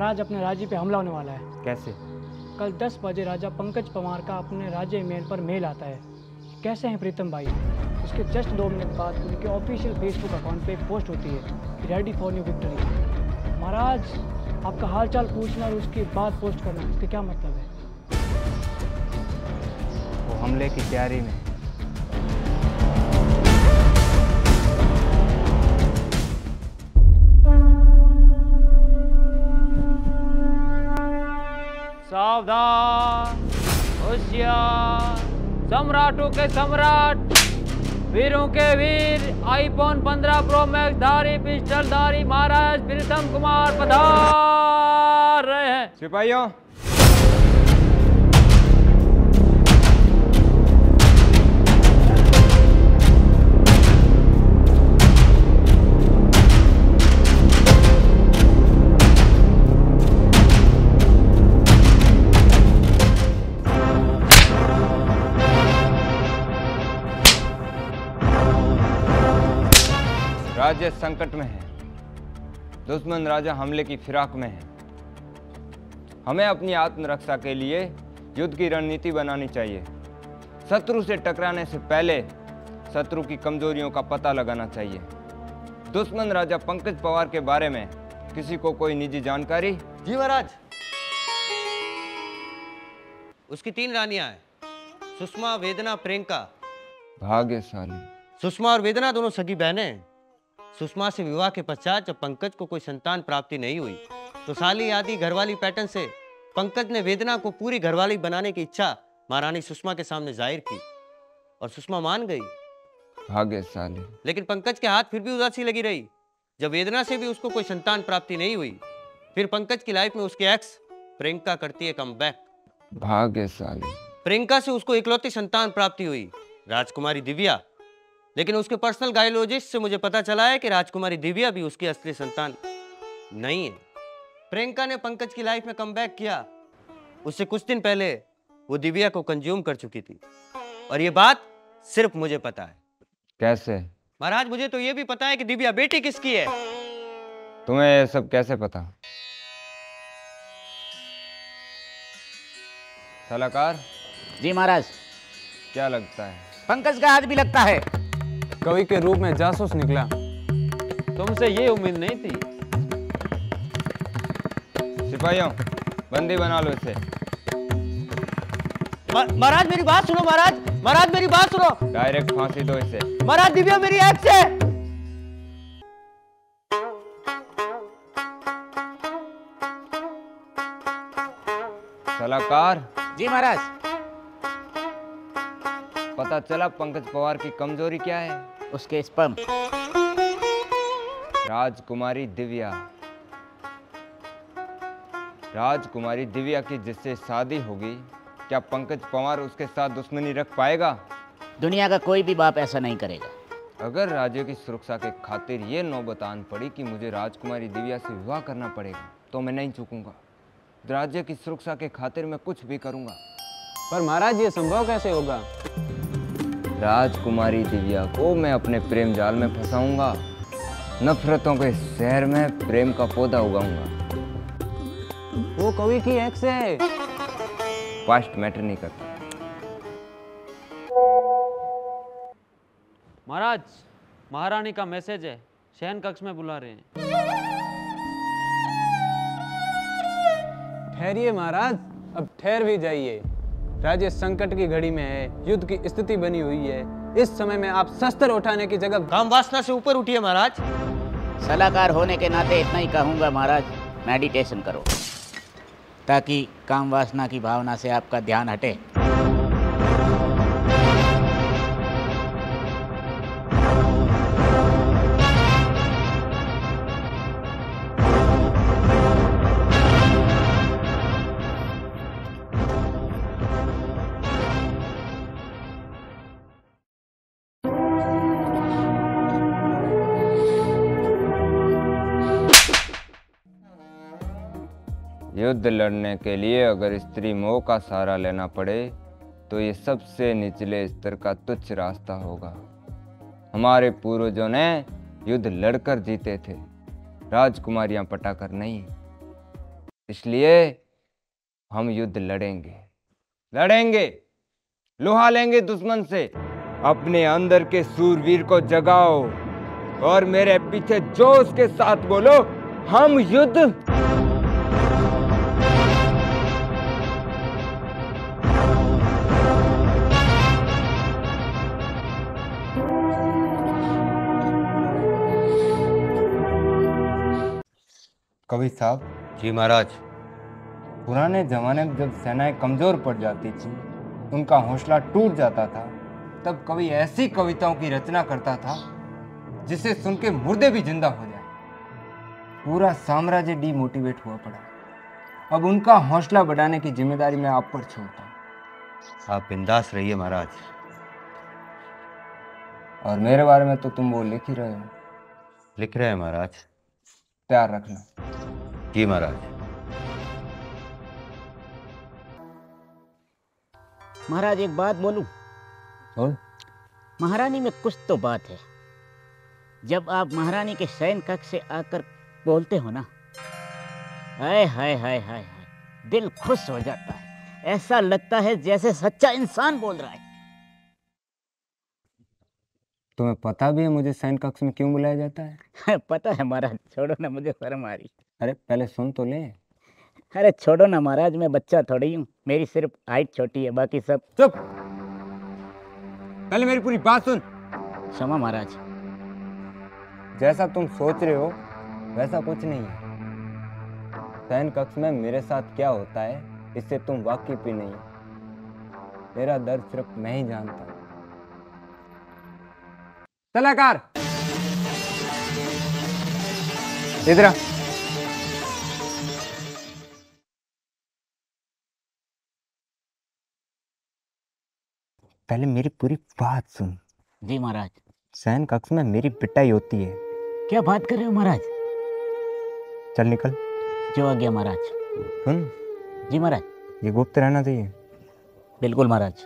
महाराज, अपने राज्य पे हमला होने वाला है। कैसे? कल 10 बजे राजा पंकज पंवार का अपने राज्य मेल पर मेल आता है। कैसे हैं प्रीतम भाई? उसके जस्ट 2 मिनट बाद उनके ऑफिशियल फेसबुक अकाउंट पे एक पोस्ट होती है, रेडी फॉर न्यू विक्ट्री। महाराज, आपका हालचाल पूछना और उसके बाद पोस्ट करना, इसका क्या मतलब है? वो हमले की तैयारी में। सावधान, होशियार, सम्राटों के सम्राट, वीरों के वीर, आईफोन 15 प्रो मैक्स धारी, पिस्टल धारी महाराज प्रीतम कुमार पधार रहे हैं। सिपाहियों, राज्य संकट में है। दुश्मन राजा हमले की फिराक में है। हमें अपनी आत्मरक्षा के लिए युद्ध की रणनीति बनानी चाहिए। शत्रु से टकराने से पहले शत्रु की कमजोरियों का पता लगाना चाहिए। दुश्मन राजा पंकज पंवार के बारे में किसी को कोई निजी जानकारी? जी महाराज। उसकी 3 रानियां हैं, सुषमा, वेदना, प्रियंका। भाग्यशाली। सुषमा और वेदना दोनों सगी बहनें हैं। सुषमा से विवाह के पश्चात जब पंकज को कोई संतान प्राप्ति नहीं हुई तो साली आदि घरवाली पैटर्न से पंकज ने वेदना को पूरी घरवाली बनाने की इच्छा महारानी सुषमा के सामने जाहिर की और सुषमा मान गई। भाग्यशाली। लेकिन पंकज के हाथ फिर भी उदासी लगी रही। जब वेदना से भी उसको कोई संतान प्राप्ति नहीं हुई, फिर पंकज की लाइफ में उसकी एक्स प्रियंका करती है कमबैक। भाग्यशाली। प्रियंका से उसको इकलौती संतान प्राप्ति हुई, राजकुमारी दिव्या। लेकिन उसके पर्सनल गायनोलॉजिस्ट से मुझे पता चला है कि राजकुमारी दिव्या भी उसकी असली संतान नहीं है। प्रियंका ने पंकज की लाइफ में कमबैक किया। उससे कुछ दिन पहले वो दिव्या को कंज्यूम कर चुकी थी और ये बात सिर्फ मुझे पता है। कैसे? महाराज, मुझे तो ये भी पता है कि दिव्या बेटी किसकी है। तुम्हें ये सब कैसे पता? सलाहकार जी महाराज। क्या लगता है? पंकज का हाथ भी लगता है। कवि के रूप में जासूस निकला। तुमसे ये उम्मीद नहीं थी। सिपाहियों, बंदी बना लो इसे। महाराज मेरी बात सुनो। महाराज मेरी बात सुनो। डायरेक्ट फांसी दो इसे। महाराज, दिव्या मेरी एक्स है। सलाहकार जी महाराज। पता चला पंकज पंवार की कमजोरी क्या है? उसके स्पर्म। राजकुमारी दिव्या। राजकुमारी दिव्या की जिससे शादी होगी, क्या पंकज पंवार उसके साथ दुश्मनी रख पाएगा? दुनिया का कोई भी बाप ऐसा नहीं करेगा। अगर राज्य की सुरक्षा के खातिर ये नौबत आन पड़ी कि मुझे राजकुमारी दिव्या से विवाह करना पड़ेगा, तो मैं नहीं चूकूंगा। राज्य की सुरक्षा के खातिर मैं कुछ भी करूंगा। पर महाराज, ये संभव कैसे होगा? राजकुमारी दिव्या को मैं अपने प्रेम जाल में फंसाऊंगा। नफरतों के शहर में प्रेम का पौधा उगाऊंगा। वो कवि की एक्स है। पास्ट मैटर नहीं करता। महाराज, महारानी का मैसेज है, शयन कक्ष में बुला रहे हैं। ठहरिए महाराज, अब ठहर भी जाइए। राज्य संकट की घड़ी में है, युद्ध की स्थिति बनी हुई है। इस समय में आप शस्त्र उठाने की जगह काम वासना से ऊपर उठिए महाराज। सलाहकार होने के नाते इतना ही कहूंगा महाराज, मेडिटेशन करो ताकि काम वासना की भावना से आपका ध्यान हटे। युद्ध लड़ने के लिए अगर स्त्री मोह का सहारा लेना पड़े तो ये सबसे निचले स्तर का तुच्छ रास्ता होगा। हमारे पूर्वजों ने युद्ध लड़कर जीते थे, राजकुमारियां पटाकर नहीं। इसलिए हम युद्ध लड़ेंगे, लड़ेंगे, लोहा लेंगे दुश्मन से। अपने अंदर के सूरवीर को जगाओ और मेरे पीछे जोश के साथ बोलो, हम युद्ध। कवि साहब। जी महाराज। पुराने जमाने में जब सेनाएं कमजोर पड़ जाती थी, उनका हौसला टूट जाता था, तब कवि ऐसी कविताओं की रचना करता था जिसे सुन के मुर्दे भी जिंदा हो जाए। पूरा साम्राज्य डीमोटिवेट हुआ पड़ा। अब उनका हौसला बढ़ाने की जिम्मेदारी मैं आप पर छोड़ता हूँ। आप बिंदास रहिए महाराज। और मेरे बारे में तो तुम वो लिख ही रहे हो। लिख रहे हैं महाराज। तैयार रखना। जी महाराज। महाराज एक बात बोलूं? बोल। महारानी में कुछ तो बात है। जब आप महारानी के शयन कक्ष से आकर बोलते हो ना, हाय हाय हाय हाय हाय, दिल खुश हो जाता है। ऐसा लगता है जैसे सच्चा इंसान बोल रहा है। तुम्हें पता भी है मुझे शयन कक्ष में क्यों बुलाया जाता है? पता है महाराज, छोड़ो ना, मुझे शर्म आ रही। अरे पहले सुन तो ले। अरे छोड़ो ना महाराज, मैं बच्चा थोड़ी हूँ, मेरी सिर्फ हाइट छोटी है, बाकी सब। चुप, पहले मेरी पूरी बात सुन। क्षमा महाराज। जैसा तुम सोच रहे हो वैसा कुछ नहीं है। शयन कक्ष में मेरे साथ क्या होता है इससे तुम वाकिफ ही नहीं। मेरा दर्द सिर्फ मैं ही जानता हूँ। सलाहकार इधर आ। पहले मेरी पूरी बात सुन। जी महाराज। शयन कक्ष में मेरी पिटाई होती है। क्या बात कर रहे हो महाराज? चल निकल। जो आ गया महाराज। सुन। जी महाराज। ये गुप्त रहना चाहिए। बिल्कुल महाराज।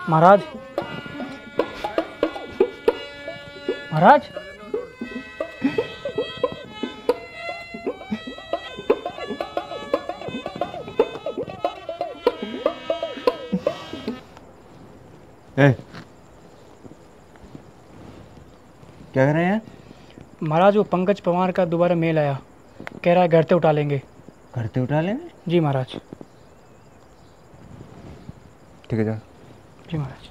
महाराज, महाराज, क्या कर रहे हैं? महाराज वो पंकज पवार का दोबारा मेल आया, कह रहा है घर से उठा लेंगे। घर से उठा लेंगे? जी महाराज। ठीक है जा। जी महाराज।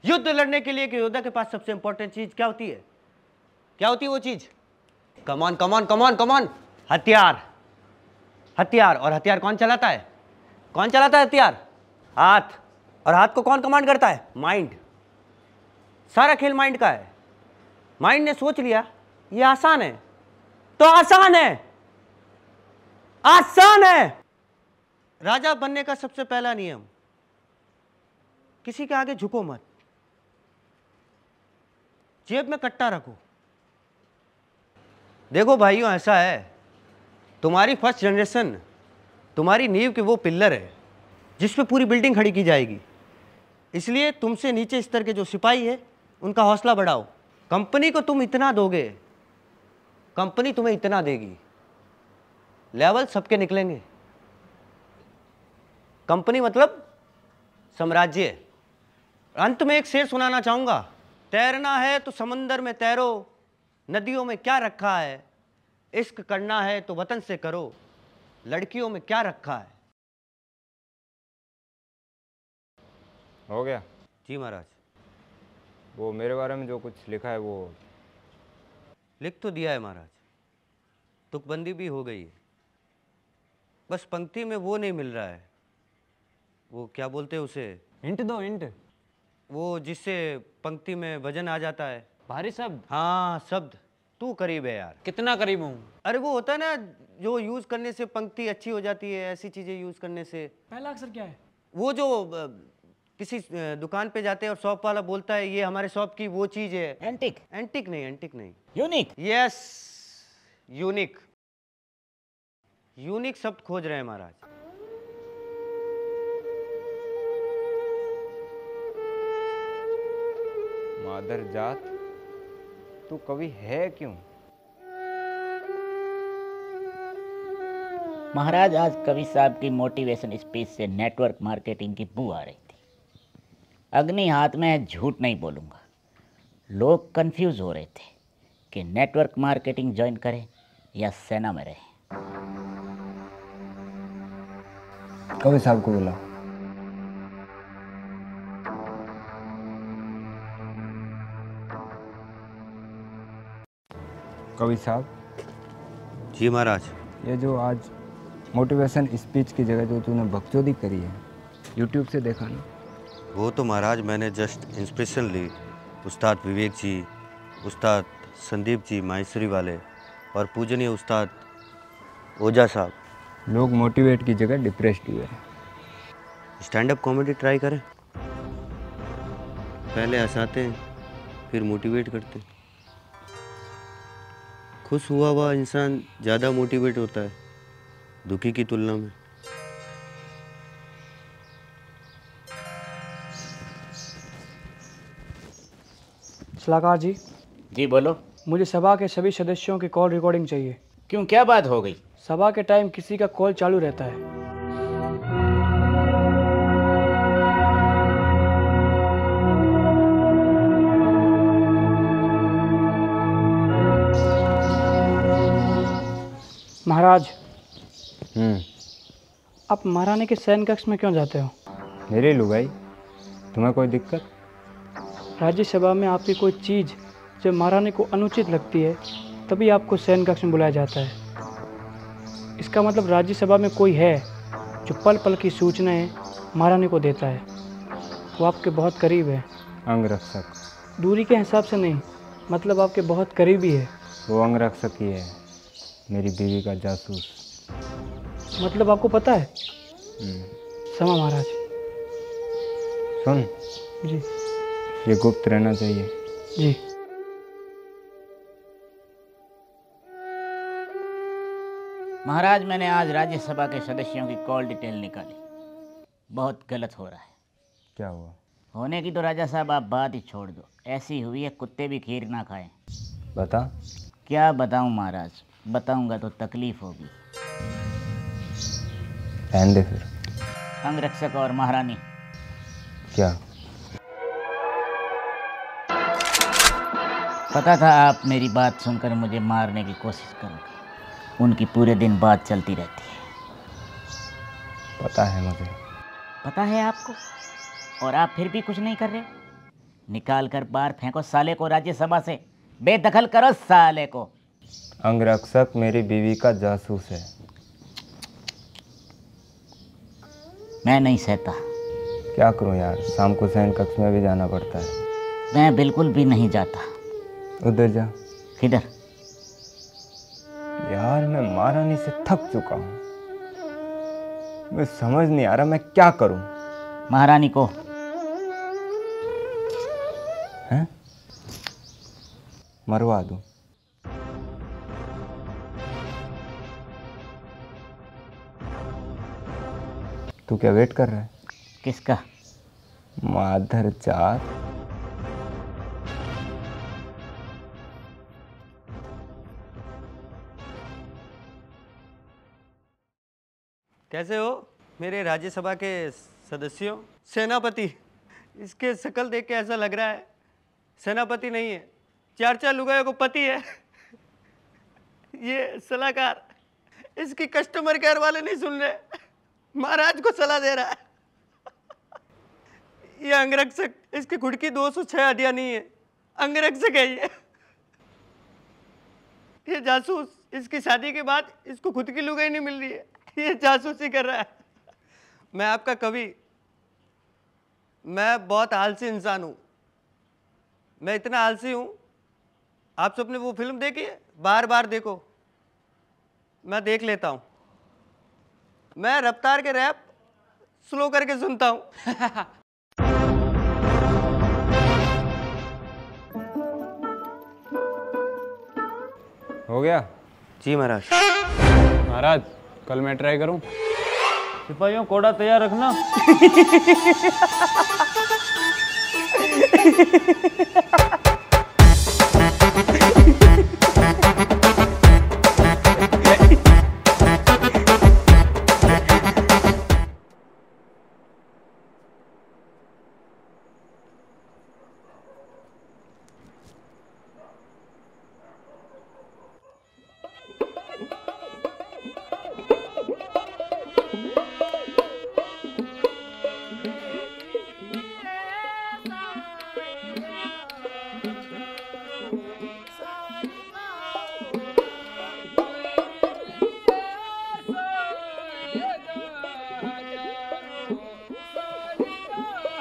युद्ध लड़ने के लिए एक योद्धा के पास सबसे इंपॉर्टेंट चीज क्या होती है? क्या होती है वो चीज? कमान कमान कमान कमान, हथियार। हथियार। और हथियार कौन चलाता है? कौन चलाता है हथियार? हाथ। और हाथ को कौन कमांड करता है? माइंड। सारा खेल माइंड का है। माइंड ने सोच लिया ये आसान है तो आसान है, आसान है। राजा बनने का सबसे पहला नियम, किसी के आगे झुको मत, जेब में कट्टा रखो। देखो भाइयों, ऐसा है, तुम्हारी फर्स्ट जनरेशन तुम्हारी नींव के वो पिल्लर है जिस पे पूरी बिल्डिंग खड़ी की जाएगी। इसलिए तुमसे नीचे स्तर के जो सिपाही है उनका हौसला बढ़ाओ। कंपनी को तुम इतना दोगे, कंपनी तुम्हें इतना देगी, लेवल सबके निकलेंगे। कंपनी मतलब साम्राज्य। अंत में एक शेर सुनाना चाहूंगा, तैरना है तो समंदर में तैरो, नदियों में क्या रखा है, इश्क करना है तो वतन से करो, लड़कियों में क्या रखा है। हो गया? जी महाराज। वो मेरे बारे में जो कुछ लिखा है वो लिख तो दिया है महाराज, तुकबंदी भी हो गई है, बस पंक्ति में वो नहीं मिल रहा है, वो क्या बोलते हैं उसे, हिंट दो, हिंट। वो जिससे पंक्ति में वजन आ जाता है। भारी शब्द। हाँ शब्द, तू करीब है यार। कितना करीब हूँ? अरे वो होता है ना जो यूज करने से पंक्ति अच्छी हो जाती है, ऐसी चीजें यूज करने से। पहला अक्षर क्या है? वो जो किसी दुकान पे जाते हैं और शॉप वाला बोलता है ये हमारे शॉप की वो चीज है। एंटिक। एंटिक नहीं, एंटिक नहीं, यूनिक। Yes, unique. यूनिक शब्द खोज रहे हैं महाराज। मादर जात, तू कवि है क्यों? महाराज आज कवि साहब की मोटिवेशन स्पीच से नेटवर्क मार्केटिंग की बू आ रही थी। अग्नि हाथ में है, झूठ नहीं बोलूँगा। लोग कंफ्यूज हो रहे थे कि नेटवर्क मार्केटिंग ज्वाइन करें या सेना में रहें। कवि साहब को बुला। कवि साहब। जी महाराज। ये जो आज मोटिवेशन स्पीच की जगह जो तूने बकचोदी करी है, यूट्यूब से देखा ना? वो तो महाराज मैंने जस्ट इंस्पिरेशन ली उस्ताद विवेक जी, उस्ताद संदीप जी माहेश्वरी वाले और पूजनीय उस्ताद ओझा साहब। लोग मोटिवेट की जगह डिप्रेस्ड हुए हैं। स्टैंड अप कॉमेडी ट्राई करें, पहले हंसाते हैं फिर मोटिवेट करते हैं। खुश हुआ हुआ इंसान ज़्यादा मोटिवेट होता है दुखी की तुलना में। सलाहकार जी। जी बोलो। मुझे सभा के सभी सदस्यों की कॉल रिकॉर्डिंग चाहिए। क्यों, क्या बात हो गई? सभा के टाइम किसी का कॉल चालू रहता है। महाराज। आप महारानी के शयन कक्ष में क्यों जाते हो? मेरी लुगाई, तुम्हें कोई दिक्कत? राज्यसभा में आपकी कोई चीज़ जब महारानी को अनुचित लगती है तभी आपको शयन कक्ष में बुलाया जाता है। इसका मतलब राज्यसभा में कोई है जो पल पल की सूचनाएं महारानी को देता है। वो आपके बहुत करीब है। अंगरक्षक। दूरी के हिसाब से नहीं, मतलब आपके बहुत करीबी है। वो अंगरक्षक ही है, मेरी बीवी का जासूस। मतलब आपको पता है? समा महाराज। सुन जी। ये गुप्त रहना चाहिए। जी। महाराज, मैंने आज राज्यसभा के सदस्यों की कॉल डिटेल निकाली। बहुत गलत हो रहा है। क्या हुआ? होने की तो राजा साहब आप बात ही छोड़ दो, ऐसी हुई है कुत्ते भी खीर ना खाएं। बता। क्या बताऊं महाराज, बताऊंगा तो तकलीफ होगी। रहने दे फिर। अंगरक्षक और महारानी। क्या? पता था आप मेरी बात सुनकर मुझे मारने की कोशिश करोगे। उनकी पूरे दिन बात चलती रहती है। पता है मुझे। पता है आपको, और आप फिर भी कुछ नहीं कर रहे। निकाल कर बाहर फेंको साले को राज्यसभा से, बेदखल करो साले को। अंगरक्षक मेरी बीवी का जासूस है। मैं नहीं सहता। क्या करूं यार, शाम को शयन कक्ष में भी जाना पड़ता है। मैं बिल्कुल भी नहीं जाता। उधर जा। किधर? यार मैं महारानी से थक चुका हूँ, मैं समझ नहीं आ रहा मैं क्या करूं। महारानी को हैं? मरवा दूं? तू क्या वेट कर रहा है? किसका? माधर जात। कैसे हो मेरे राज्यसभा के सदस्यों? सेनापति, इसके शकल देख के ऐसा लग रहा है सेनापति नहीं है, 4 लुगायों को पति है। ये सलाहकार, इसकी कस्टमर केयर वाले नहीं सुन रहे, महाराज को सलाह दे रहा है। ये अंगरक्षक, इसकी खुद की 206 हड्डियां नहीं है, अंगरक्षक है ये जासूस, इसकी शादी के बाद इसको खुद की लुगाई नहीं मिल रही है, ये जासूसी कर रहा है। मैं आपका कवि, मैं बहुत आलसी इंसान हूँ। मैं इतना आलसी हूँ, आप सबने वो फिल्म देखी है, बार बार देखो, मैं देख लेता हूँ। मैं रफ्तार के रैप स्लो करके सुनता हूँ। हो गया? जी महाराज। महाराज कल मैं ट्राई करूं? सिपाहियों कोड़ा तैयार रखना।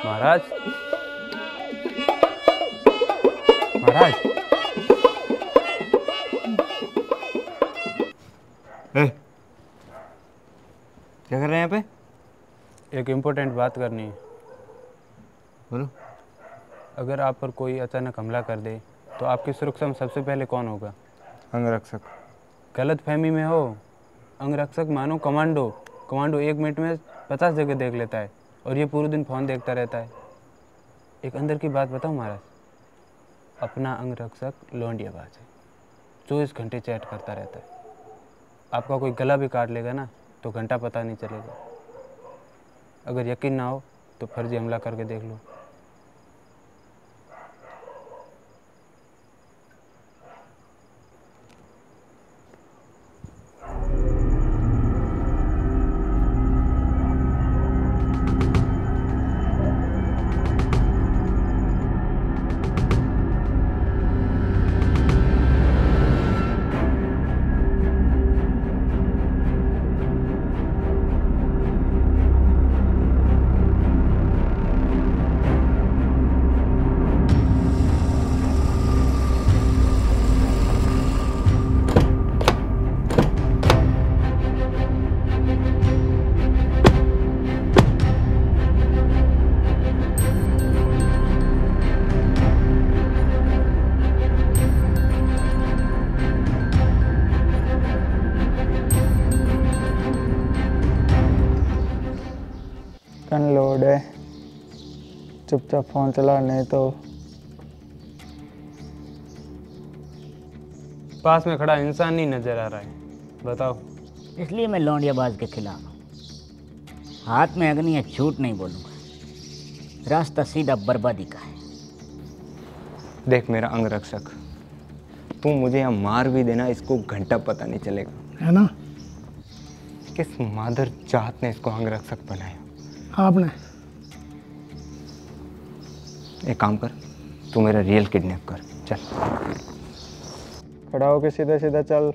महाराज, महाराज, क्या कर रहे हैं यहाँ पे? एक इम्पोर्टेंट बात करनी है। बोलो। अगर आप पर कोई अचानक हमला कर दे तो आपकी सुरक्षा में सबसे पहले कौन होगा? अंगरक्षक। गलत फहमी में हो, अंगरक्षक मानो कमांडो। कमांडो 1 मिनट में 50 जगह देख लेता है और ये पूरे दिन फ़ोन देखता रहता है। एक अंदर की बात बताऊं महाराज, अपना अंगरक्षक लौंडियाबाज है, 24 घंटे चैट करता रहता है। आपका कोई गला भी काट लेगा ना तो घंटा पता नहीं चलेगा। अगर यकीन ना हो तो फर्जी हमला करके देख लो। लोड है, चुपचाप फोन चला, नहीं तो पास में खड़ा इंसान नहीं नजर आ रहा है, बताओ। इसलिए मैं लौंडियाबाज के खिलाफ हूँ। हाथ में अग्नि है, झूठ नहीं बोलूँगा। रास्ता सीधा बर्बादी का है। देख मेरा अंगरक्षक, तू मुझे यहाँ मार भी देना, इसको घंटा पता नहीं चलेगा, है ना? किस मादर जात ने इसको अंगरक्षक बनाया? आपने। एक काम कर, तू मेरा रियल किडनैप कर, चल। खड़ा होके सीधा सीधा चल,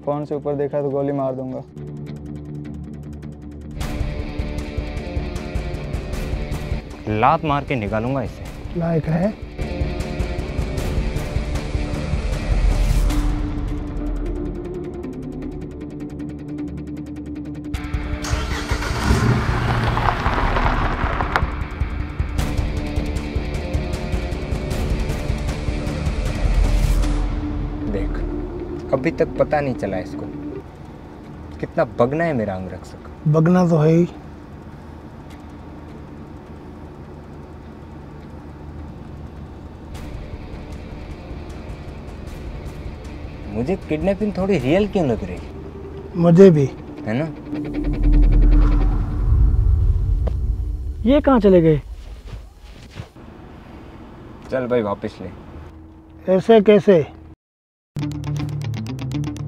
फोन से ऊपर देखा तो गोली मार दूंगा। लात मार के निकालूंगा इसे। लायक है। अभी तक पता नहीं चला इसको कितना बगना है मेरा अंगरक्षक। बगना तो है ही। मुझे किडनैपिंग थोड़ी रियल क्यों लग रही? मुझे भी, है ना? ये कहाँ चले गए? चल भाई वापस ले। ऐसे कैसे?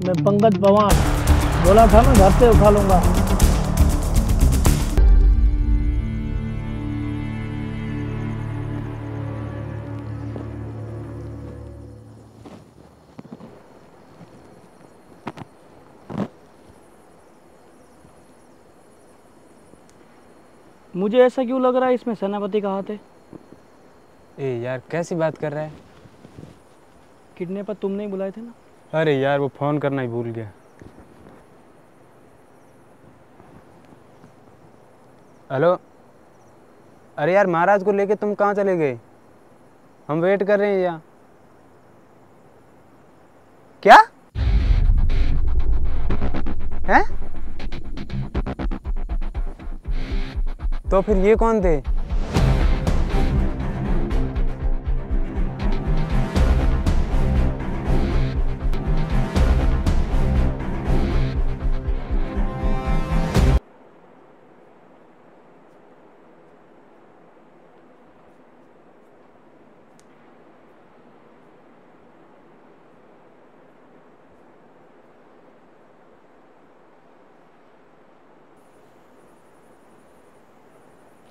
मैं पंकज पवार बोला था ना, घर से उठा लूंगा। मुझे ऐसा क्यों लग रहा है इसमें सेनापति का हाथ है? ए यार कैसी बात कर रहा है? किडनैपर तुमने ही बुलाए थे ना? अरे यार वो फ़ोन करना ही भूल गया। हेलो, अरे यार महाराज को लेके तुम कहाँ चले गए? हम वेट कर रहे हैं यहाँ। क्या है? तो फिर ये कौन थे?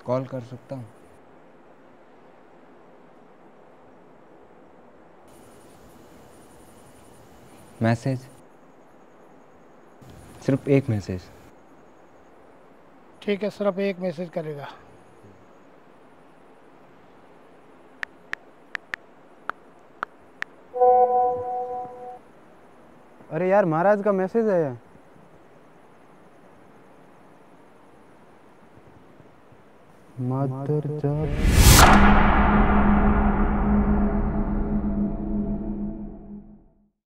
कॉल कर सकता हूँ? मैसेज, सिर्फ एक मैसेज। ठीक है, सिर्फ एक मैसेज करेगा। अरे यार महाराज का मैसेज आया। मादर जात